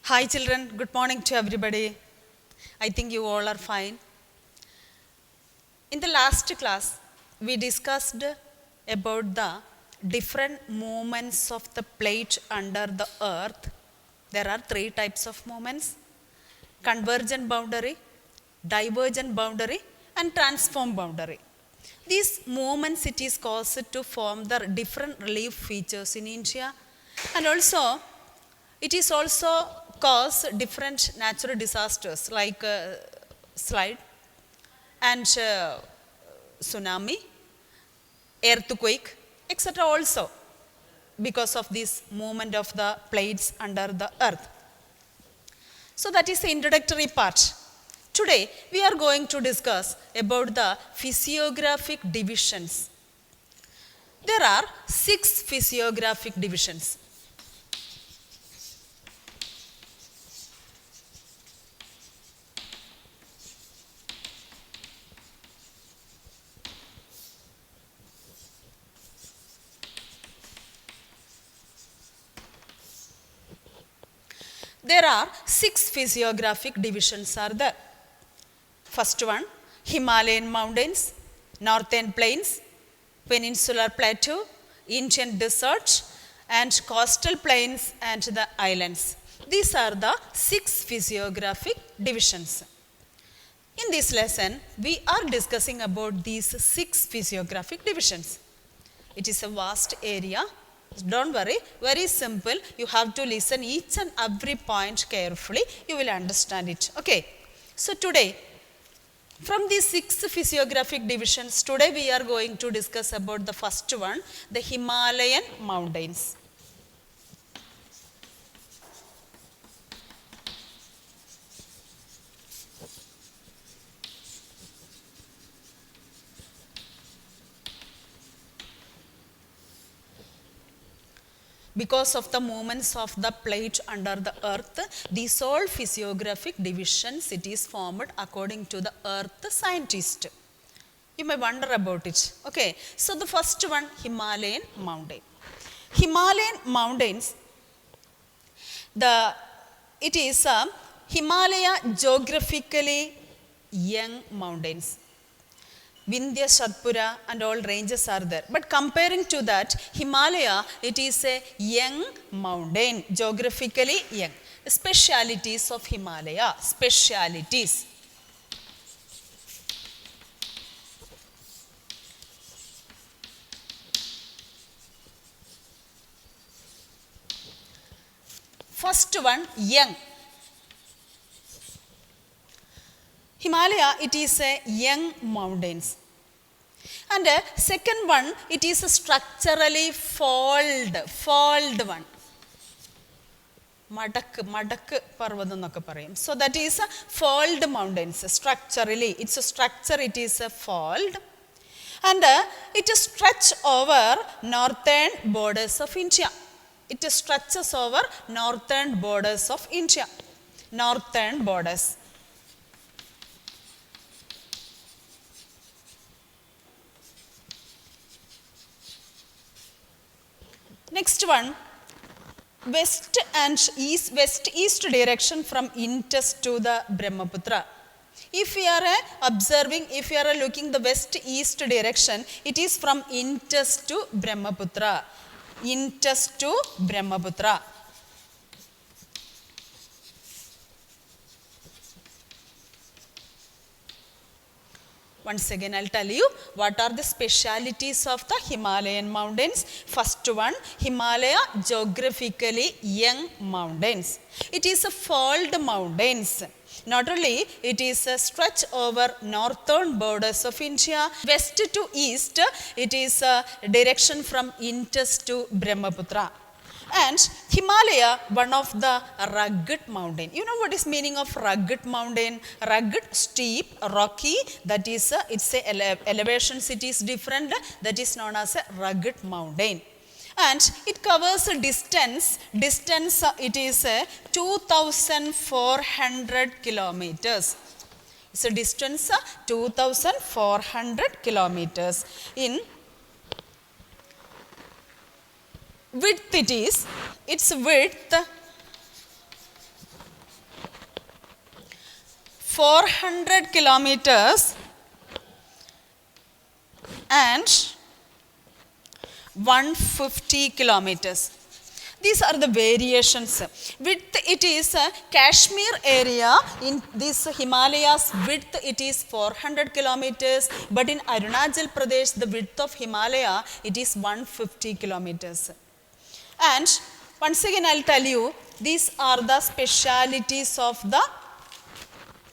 Hi children, good morning to everybody. I think you all are fine. In the last class, we discussed about the different movements of the plate under the earth. There are three types of movements: convergent boundary, divergent boundary and transform boundary. These movements it is caused to form the different relief features in India, and also it is also cause different natural disasters like slide and tsunami, earthquake, etc. also because of this movement of the plates under the earth. So that is the introductory part. Today we are going to discuss about the physiographic divisions. There are 6 physiographic divisions. There are 6 physiographic divisions are there. First one, Himalayan mountains, northern plains, peninsular plateau, Indian desert and coastal plains and the islands. These are the 6 physiographic divisions. In this lesson, we are discussing about these 6 physiographic divisions. It is a vast area. Don't worry, very simple. You have to listen each and every point carefully. You will understand it. Okay. So today, from these 6 physiographic divisions, today we are going to discuss about the first one, the Himalayan mountains. Because of the movements of the plate under the earth, these all physiographic divisions it is formed according to the earth scientist. You may wonder about it. Okay. So the first one, Himalayan mountain. Himalayan mountains, it is Himalaya geographically young mountains. Vindhya, Satpura and all ranges are there. But comparing to that, Himalaya, it is a young mountain, geographically young. Specialities of Himalaya, specialities. First one, young. Himalaya, it is a young mountains. And second one, it is a structurally fold one. Madak Parvadam nokka parayum. So that is a fold mountains. Structurally, its a structure, it is a fold. And it stretches over northern borders of India. It stretches over northern borders of India. Northern borders. Next one, west east direction from Indus to the Brahmaputra. If we are observing, if we are looking the west east direction, it is from Indus to Brahmaputra. Indus to Brahmaputra. Once again, I'll tell you what are the specialities of the Himalayan mountains. First one, Himalaya geographically young mountains. It is a fold mountains. Not only it is a stretch over northern borders of India, west to east, it is a direction from Indus to Brahmaputra. And Himalaya, one of the rugged mountain. You know what is meaning of rugged mountain? Rugged, steep, rocky, that is, it's a elevations, it is different, that is known as a rugged mountain. And it covers a distance it is 2,400 kilometers. It's a distance 2,400 kilometers. In width it is, its width 400 kilometers and 150 kilometers. These are the variations. Width, it is Kashmir area in this Himalayas, width it is 400 kilometers, but in Arunachal Pradesh the width of Himalaya it is 150 kilometers. And once again I'll tell you, these are the specialities of the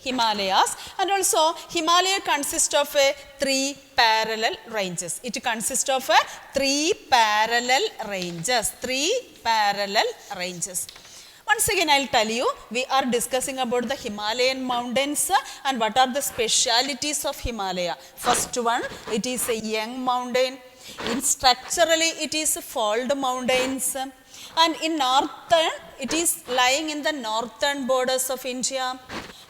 Himalayas, and also Himalaya consists of 3 parallel ranges. It consists of 3 parallel ranges. 3 parallel ranges. Once again I'll tell you, we are discussing about the Himalayan mountains and what are the specialities of Himalaya. First one, it is a young mountain. In structurally it is fold mountains, and in northern it is lying in the northern borders of India.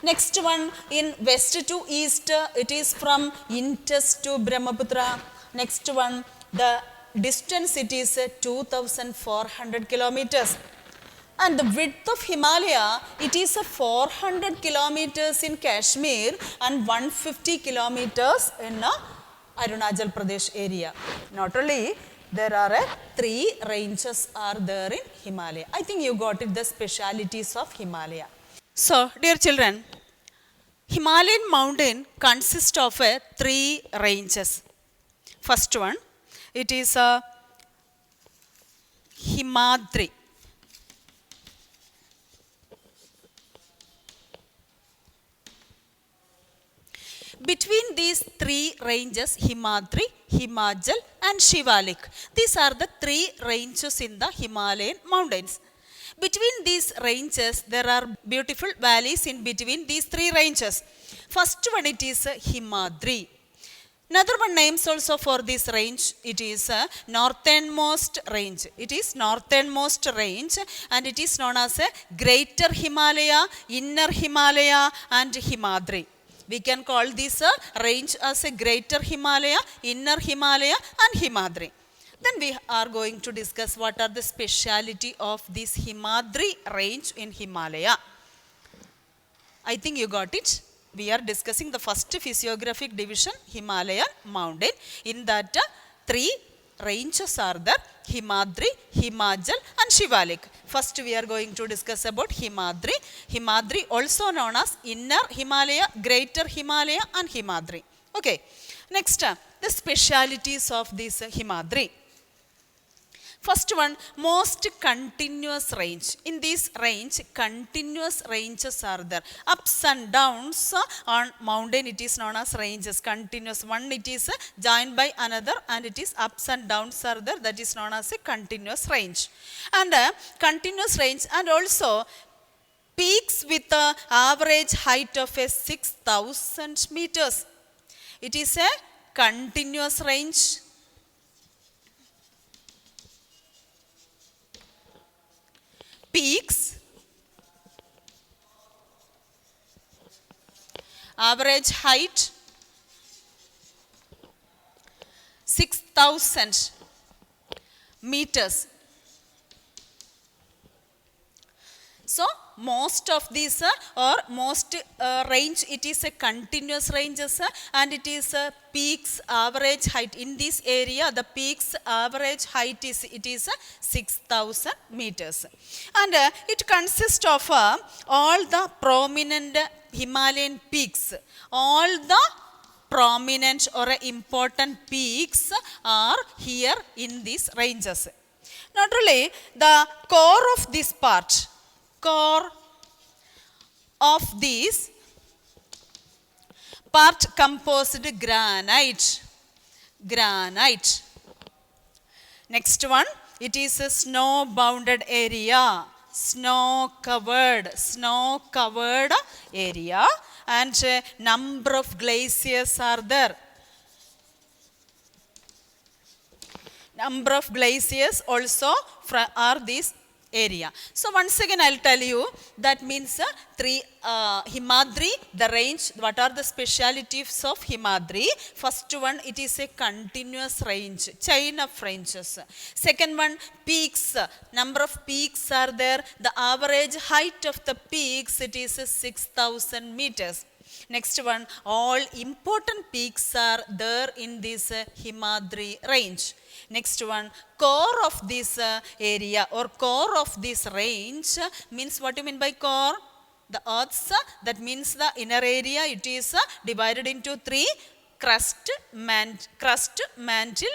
Next one, in west to east it is from Indus to Brahmaputra. Next one, the distance it is 2400 kilometers. And the width of Himalaya, it is 400 kilometers in Kashmir and 150 kilometers in Arunachal Pradesh area. Not only there are 3 ranges are there in Himalaya. I think you got it, the specialities of Himalaya. So, dear children, Himalayan mountain consists of 3 ranges. First one, it is Himadri. Between these 3 ranges, Himadri, Himachal and Shivalik, these are the 3 ranges in the Himalayan mountains. Between these ranges, there are beautiful valleys in between these 3 ranges. First one, it is Himadri. Another one names also for this range, it is northernmost range. It is northernmost range and it is known as Greater Himalaya, Inner Himalaya and Himadri. We can call this range as a Greater Himalaya, Inner Himalaya and Himadri. Then we are going to discuss what are the speciality of this Himadri range in Himalaya. I think you got it. We are discussing the first physiographic division, Himalayan mountain. In that 3 ranges are there, Himadri, Himachal and Shivalik. First we are going to discuss about Himadri. Himadri also known as Inner Himalaya, Greater Himalaya and Himadri. Okay. Next, the specialities of this Himadri. First one, most continuous range. In this range, continuous ranges are there. Ups and downs on mountain, it is known as ranges. Continuous. One, it is joined by another and it is ups and downs are there. That is known as a continuous range. And continuous range and also peaks with an average height of 6,000 meters. It is a continuous range. Peaks, average height 6,000 meters. So, most of these or most range, it is a continuous ranges and it is peaks average height. In this area, the peaks average height is 6,000 meters. And it consists of all the prominent Himalayan peaks. All the prominent or important peaks are here in these ranges. Not only the core of this part, core of this part composed granite. Next one, it is a snow bounded area, snow covered area, and number of glaciers are there. Number of glaciers also are this area. So once again I'll tell you, that means 3 Himadri, the range, what are the specialities of Himadri? First one, it is a continuous range, chain of ranges. Second one, peaks, number of peaks are there. The average height of the peaks, it is 6,000 meters. Next one, all important peaks are there in this Himadri range. Next one, core of this area or core of this range means what do you mean by core? The earth's, that means the inner area, it is divided into three: crust, mantle,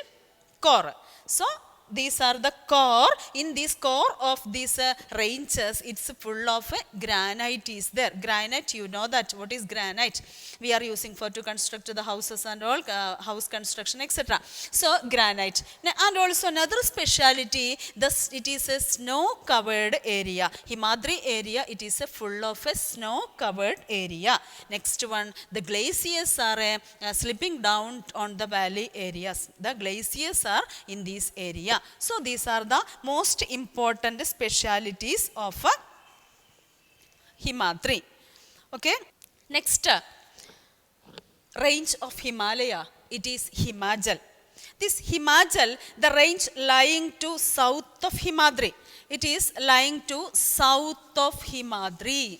core. So these are the core. In this core of these ranges, it's full of granite is there. Granite, you know that what is granite? We are using for to construct the houses and all, house construction, etc. So granite. And also another speciality, this it is a snow covered area. Himadri area, it is a full of a snow covered area. Next one, the glaciers are slipping down on the valley areas. The glaciers are in this area. So these are the most important specialities of Himadri. Okay. Next, range of Himalaya, it is Himachal. This Himachal, the range lying to south of Himadri. It is lying to south of Himadri.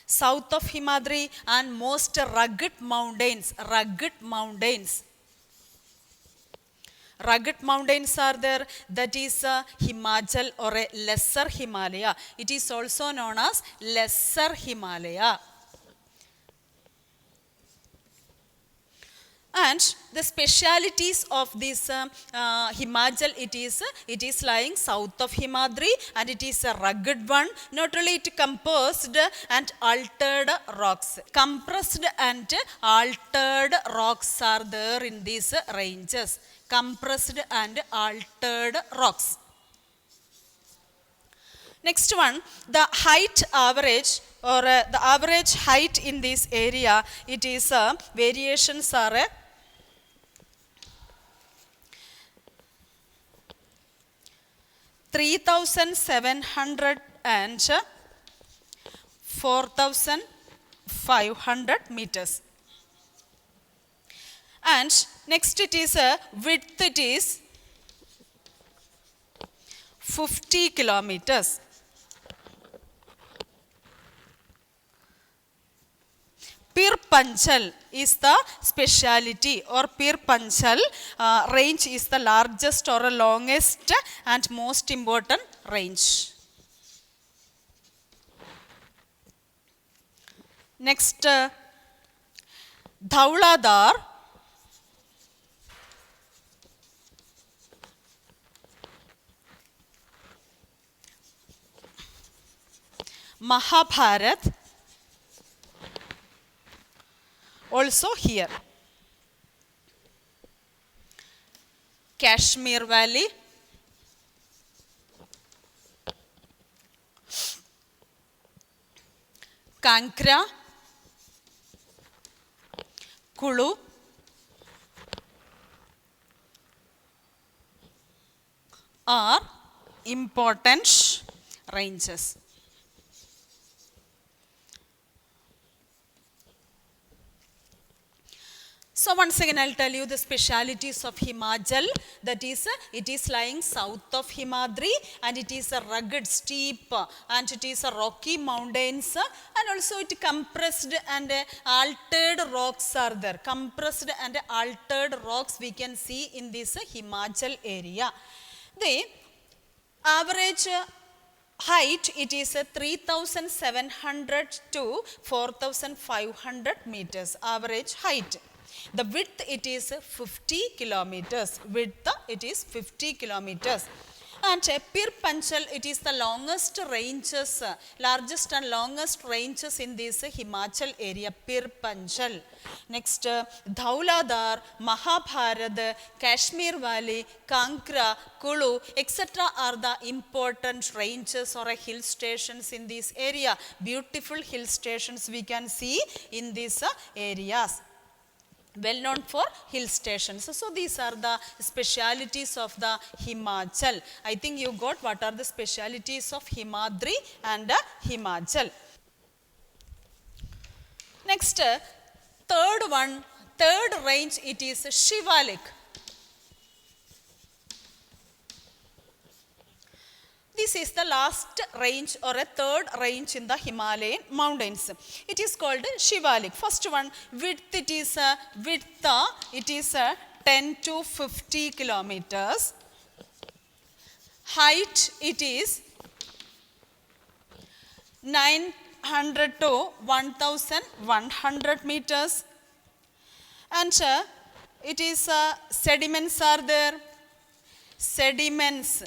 South of Himadri, and most rugged mountains. Rugged mountains are there. That is Himachal or a lesser Himalaya. It is also known as lesser Himalaya. And the specialities of this Himachal, it is lying south of Himadri, and it is a rugged one. Not only it composed and altered rocks. Compressed and altered rocks are there in these ranges. Compressed and altered rocks. Next one, the height average or the average height in this area, it is variations are 3,700 and 4,500 meters. And next it is width, it is 50 kilometers. Pir Panchal is the speciality, or Pir Panchal range is the largest or longest and most important range. Next, Dhauladhar, Mahabharat, also here. Kashmir Valley, Kankra, Kulu, are important ranges. So once again I'll tell you the specialities of Himachal. That is, it is lying south of Himadri, and it is a rugged, steep, and it is a rocky mountains, and also it compressed and altered rocks are there. Compressed and altered rocks we can see in this Himachal area. The average height, it is 3,700 to 4,500 meters average height. The width, it is 50 kilometers. Width, it is 50 kilometers. And Pir Panchal, it is the longest ranges, largest and longest ranges in this Himachal area, Pir Panchal. Next, Dhauladhar, Mahabharat, Kashmir Valley, Kankra, Kulu, etc. are the important ranges or hill stations in this area. Beautiful hill stations we can see in these areas. Well known for hill stations. So these are the specialities of the Himachal. I think you got what are the specialities of Himadri and Himachal. Next, third range, it is Shivalik. This is the last range or a third range in the Himalayan mountains. It is called Shivalik. First one, width, it is 10 to 50 kilometers. Height, it is 900 to 1100 meters. And it is sediments are there. Sediments.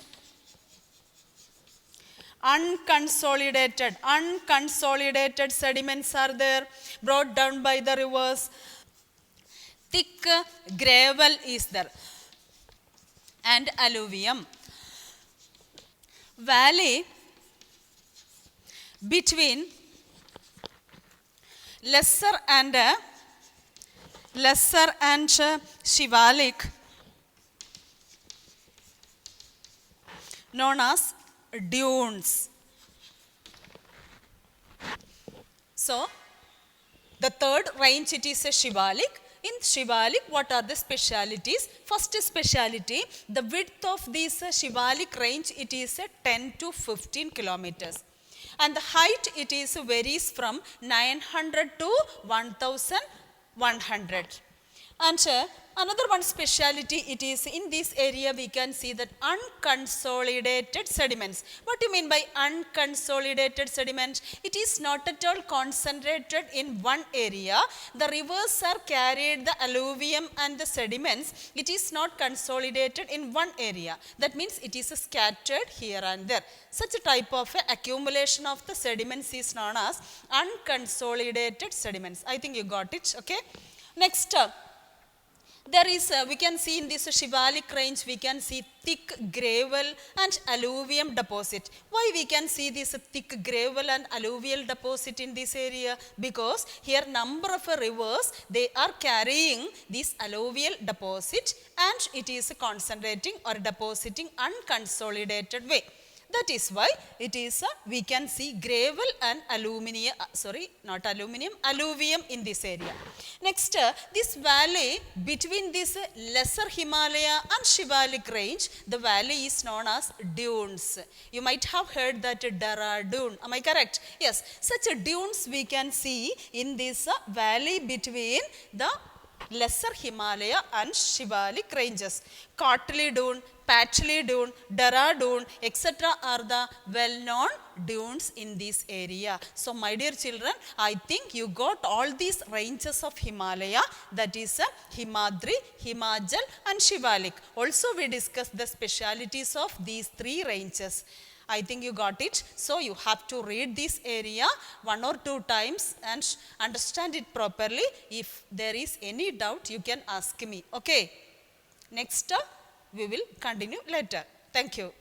Unconsolidated sediments are there, brought down by the rivers. Thick gravel is there, and alluvium. Valley between lesser and Shivalik, known as dunes. So, the third range, it is a Shivalik. In Shivalik, what are the specialities? First speciality, the width of this Shivalik range, it is 10 to 15 kilometers. And the height, it is varies from 900 to 1100. And another one speciality, it is in this area we can see that unconsolidated sediments. What do you mean by unconsolidated sediments? It is not at all concentrated in one area. The rivers are carried the alluvium and the sediments. It is not consolidated in one area. That means it is scattered here and there. Such a type of accumulation of the sediments is known as unconsolidated sediments. I think you got it, okay? Next, there is, we can see in this Shivalik range, we can see thick gravel and alluvium deposit. Why we can see this thick gravel and alluvial deposit in this area? Because here number of rivers, they are carrying this alluvial deposit and it is concentrating or depositing unconsolidated way. That is why it is, we can see gravel and alluvium in this area. Next, this valley between this lesser Himalaya and Shivalik range, the valley is known as dunes. You might have heard that Dehradun. Am I correct? Yes. Such dunes we can see in this valley between the lesser Himalaya and Shivalik ranges. Katli Dune, Patchli Dune, Dehradun, etc. are the well-known dunes in this area. So, my dear children, I think you got all these ranges of Himalaya, that is Himadri, Himachal and Shivalik. Also, we discussed the specialities of these three ranges. I think you got it. So, you have to read this area 1 or 2 times and understand it properly. If there is any doubt, you can ask me. Okay. Next, we will continue later. Thank you.